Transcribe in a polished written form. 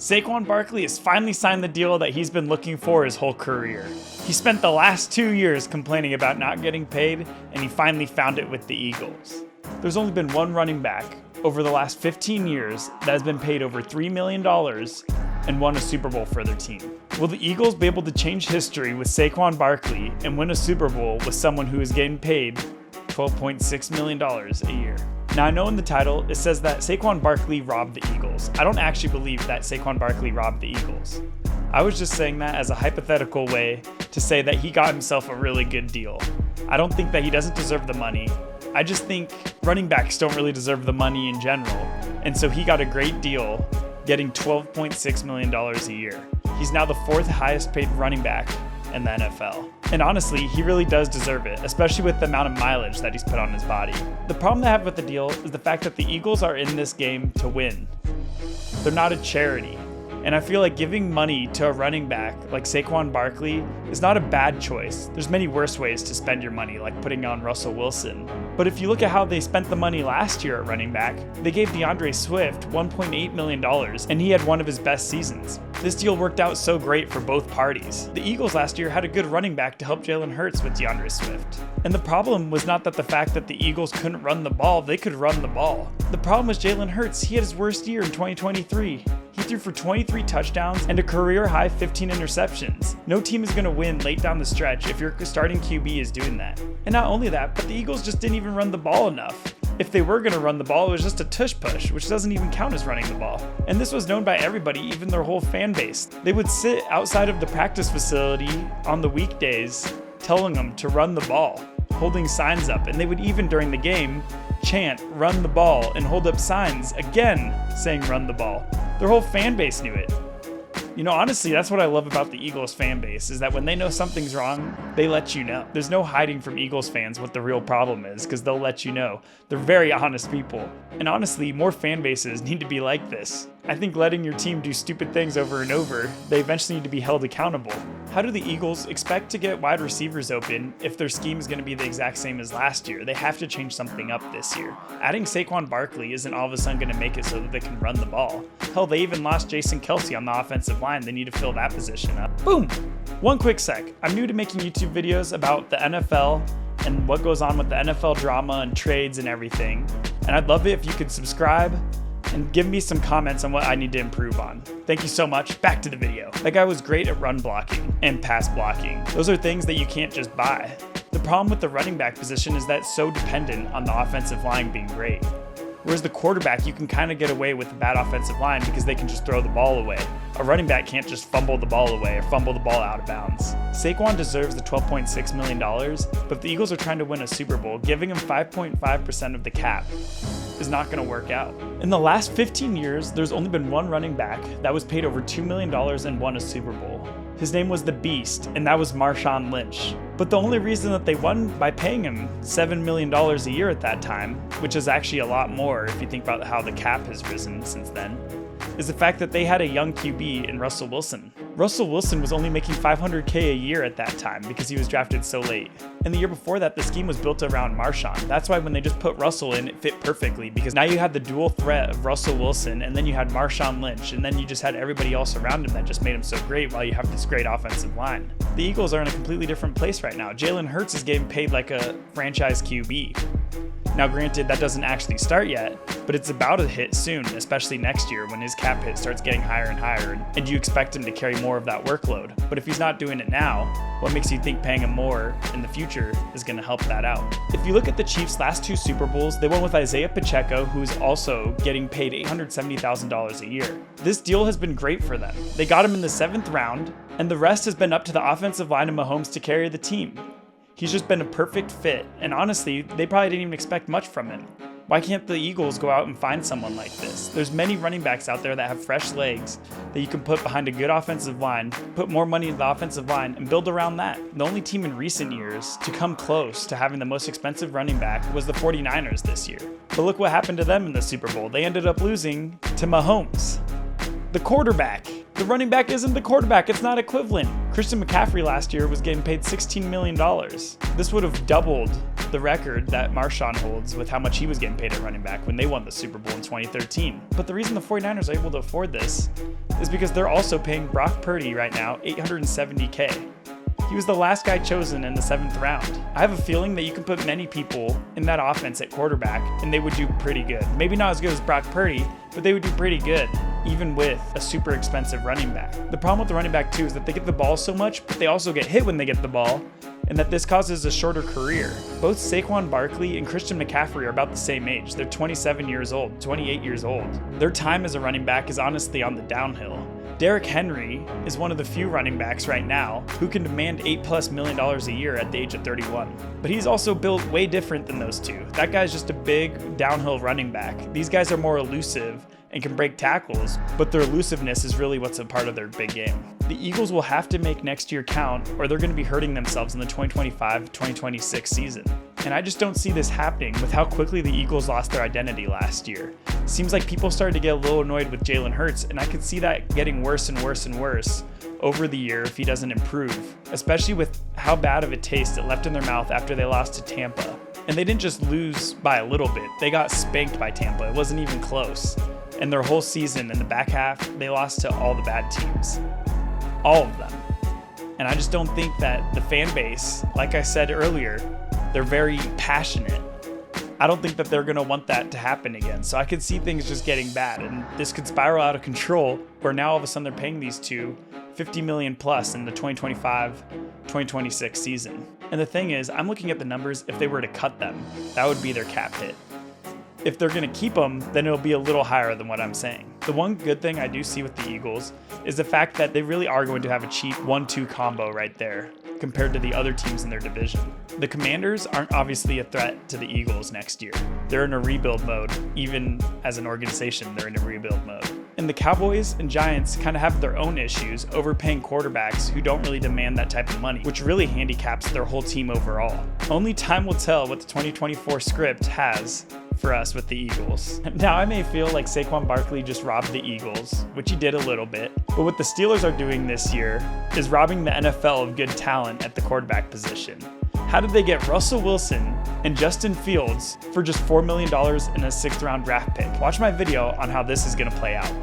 Saquon Barkley has finally signed the deal that he's been looking for his whole career. He spent the last 2 years complaining about not getting paid, and he finally found it with the Eagles. There's only been one running back over the last 15 years that has been paid over $3 million and won a Super Bowl for their team. Will the Eagles be able to change history with Saquon Barkley and win a Super Bowl with someone who is getting paid $12.6 million a year? Now, I know in the title it says that Saquon Barkley robbed the Eagles. I don't actually believe that Saquon Barkley robbed the Eagles. I was just saying that as a hypothetical way to say that he got himself a really good deal. I don't think that he doesn't deserve the money. I just think running backs don't really deserve the money in general. And so he got a great deal, getting $12.6 million a year. He's now the fourth highest paid running back in the NFL. And honestly, he really does deserve it, especially with the amount of mileage that he's put on his body. The problem I have with the deal is the fact that the Eagles are in this game to win. They're not a charity. And I feel like giving money to a running back like Saquon Barkley is not a bad choice. There's many worse ways to spend your money, like putting on Russell Wilson. But if you look at how they spent the money last year at running back, they gave DeAndre Swift $1.8 million, and he had one of his best seasons. This deal worked out so great for both parties. The Eagles last year had a good running back to help Jalen Hurts with DeAndre Swift. And the problem was not that the fact that the Eagles couldn't run the ball, they could run the ball. The problem was Jalen Hurts. He had his worst year in 2023. He threw for 23 touchdowns and a career-high 15 interceptions. No team is going to win late down the stretch if your starting QB is doing that. And not only that, but the Eagles just didn't even run the ball enough. If they were going to run the ball, it was just a tush-push, which doesn't even count as running the ball. And this was known by everybody, even their whole fan base. They would sit outside of the practice facility on the weekdays telling them to run the ball, holding signs up, and they would even during the game chant, "Run the ball," and hold up signs again saying "Run the ball." Their whole fan base knew it. You know, honestly, that's what I love about the Eagles fan base, is that when they know something's wrong, they let you know. There's no hiding from Eagles fans what the real problem is, because they'll let you know. They're very honest people. And honestly, more fan bases need to be like this. I think letting your team do stupid things over and over, they eventually need to be held accountable. How do the Eagles expect to get wide receivers open if their scheme is going to be the exact same as last year? They have to change something up this year. Adding Saquon Barkley isn't all of a sudden going to make it so that they can run the ball. Hell, they even lost Jason Kelce on the offensive line. They need to fill that position up. Boom! One quick sec. I'm new to making YouTube videos about the NFL and what goes on with the NFL drama and trades and everything. And I'd love it if you could subscribe and give me some comments on what I need to improve on. Thank you so much. Back to the video. That guy was great at run blocking and pass blocking. Those are things that you can't just buy. The problem with the running back position is that it's so dependent on the offensive line being great. Whereas the quarterback, you can kind of get away with a bad offensive line because they can just throw the ball away. A running back can't just fumble the ball away or fumble the ball out of bounds. Saquon deserves the $12.6 million, but the Eagles are trying to win a Super Bowl. Giving him 5.5% of the cap is not going to work out. In the last 15 years, there's only been one running back that was paid over $2 million and won a Super Bowl. His name was the Beast, and that was Marshawn Lynch. But the only reason that they won by paying him $7 million a year at that time, which is actually a lot more if you think about how the cap has risen since then, is the fact that they had a young QB in Russell Wilson. Russell Wilson was only making $500K a year at that time because he was drafted so late. And the year before that, the scheme was built around Marshawn. That's why when they just put Russell in, it fit perfectly, because now you had the dual threat of Russell Wilson, and then you had Marshawn Lynch, and then you just had everybody else around him that just made him so great while you have this great offensive line. The Eagles are in a completely different place right now. Jalen Hurts is getting paid like a franchise QB. Now granted, that doesn't actually start yet, but it's about to hit soon, especially next year when his cap hit starts getting higher and higher, and you expect him to carry more of that workload. But if he's not doing it now, what makes you think paying him more in the future is going to help that out? If you look at the Chiefs' last two Super Bowls, they won with Isaiah Pacheco, who's also getting paid $870,000 a year. This deal has been great for them. They got him in the 7th round, and the rest has been up to the offensive line of Mahomes to carry the team. He's just been a perfect fit, and honestly, they probably didn't even expect much from him. Why can't the Eagles go out and find someone like this? There's many running backs out there that have fresh legs that you can put behind a good offensive line, put more money in the offensive line, and build around that. The only team in recent years to come close to having the most expensive running back was the 49ers this year. But look what happened to them in the Super Bowl. They ended up losing to Mahomes, the quarterback. The running back isn't the quarterback. It's not equivalent. Christian McCaffrey last year was getting paid $16 million. This would have doubled the record that Marshawn holds with how much he was getting paid at running back when they won the Super Bowl in 2013. But the reason the 49ers are able to afford this is because they're also paying Brock Purdy right now $870K. He was the last guy chosen in the 7th round. I have a feeling that you can put many people in that offense at quarterback and they would do pretty good. Maybe not as good as Brock Purdy, but they would do pretty good, even with a super expensive running back. The problem with the running back too is that they get the ball so much, but they also get hit when they get the ball, and that this causes a shorter career. Both Saquon Barkley and Christian McCaffrey are about the same age. They're 27 years old, 28 years old. Their time as a running back is honestly on the downhill. Derrick Henry is one of the few running backs right now who can demand $8+ million a year at the age of 31. But he's also built way different than those two. That guy's just a big downhill running back. These guys are more elusive and can break tackles, but their elusiveness is really what's a part of their big game. The Eagles will have to make next year count or they're going to be hurting themselves in the 2025-2026 season. And I just don't see this happening with how quickly the Eagles lost their identity last year. Seems like people started to get a little annoyed with Jalen Hurts, and I could see that getting worse and worse and worse over the year if he doesn't improve, especially with how bad of a taste it left in their mouth after they lost to Tampa. And they didn't just lose by a little bit, they got spanked by Tampa. It wasn't even close. And their whole season in the back half, they lost to all the bad teams. All of them. And I just don't think that the fan base, like I said earlier, they're very passionate. I don't think that they're going to want that to happen again. So I could see things just getting bad. And this could spiral out of control where now all of a sudden they're paying these two $50 million plus in the 2025-2026 season. And the thing is, I'm looking at the numbers. If they were to cut them, that would be their cap hit. If they're going to keep them, then it'll be a little higher than what I'm saying. The one good thing I do see with the Eagles is the fact that they really are going to have a cheap 1-2 combo right there compared to the other teams in their division. The Commanders aren't obviously a threat to the Eagles next year. They're in a rebuild mode. Even as an organization, they're in a rebuild mode. And the Cowboys and Giants kind of have their own issues overpaying quarterbacks who don't really demand that type of money, which really handicaps their whole team overall. Only time will tell what the 2024 script has for us with the Eagles. Now, I may feel like Saquon Barkley just robbed the Eagles, which he did a little bit, but what the Steelers are doing this year is robbing the NFL of good talent at the quarterback position. How did they get Russell Wilson and Justin Fields for just $4 million in a 6th round draft pick? Watch my video on how this is going to play out.